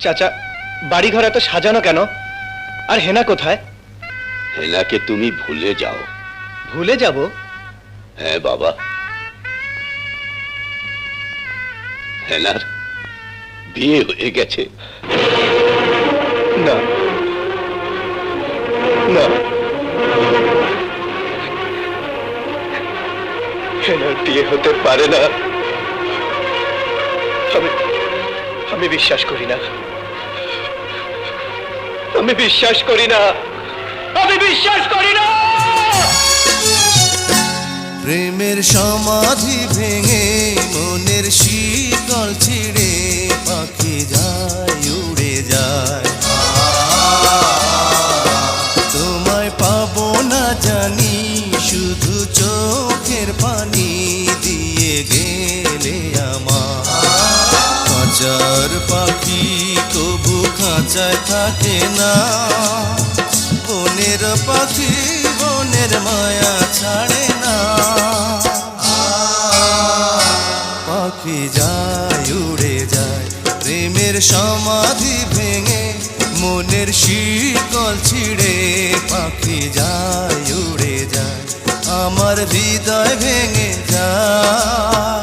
চাচা, বাড়িঘর এত সাজানো কেন? আর হেনা কোথায়? হেনাকে তুমি ভুলে যাও। ভুলে যাব? হ্যাঁ বাবা, হেনার বিয়ে হয়ে গেছে। না না, হেনার বিয়ে হতে পারে না। আমি বিশ্বাস করি না। আমি বিশ্বাস করি না। আমি বিশ্বাস করি না। প্রেমের সমাধি ভেঙে মনের শীতল ছিঁড়ে পাখি যায় উড়ে যায়। তোমায় পাবো না জানি, শুধু চোখের পানি দিয়ে গেলে আমার। খাঁচার পাখি কবু খাঁচায় থাকে না, বনের পাখি বনের মায়া ছাড়ে না। পাখি যায় উড়ে যায়, প্রেমের সমাধি ভেঙে মনের শিকল ছিঁড়ে পাখি যায় উড়ে যায়, আমার হৃদয় ভেঙে যায়।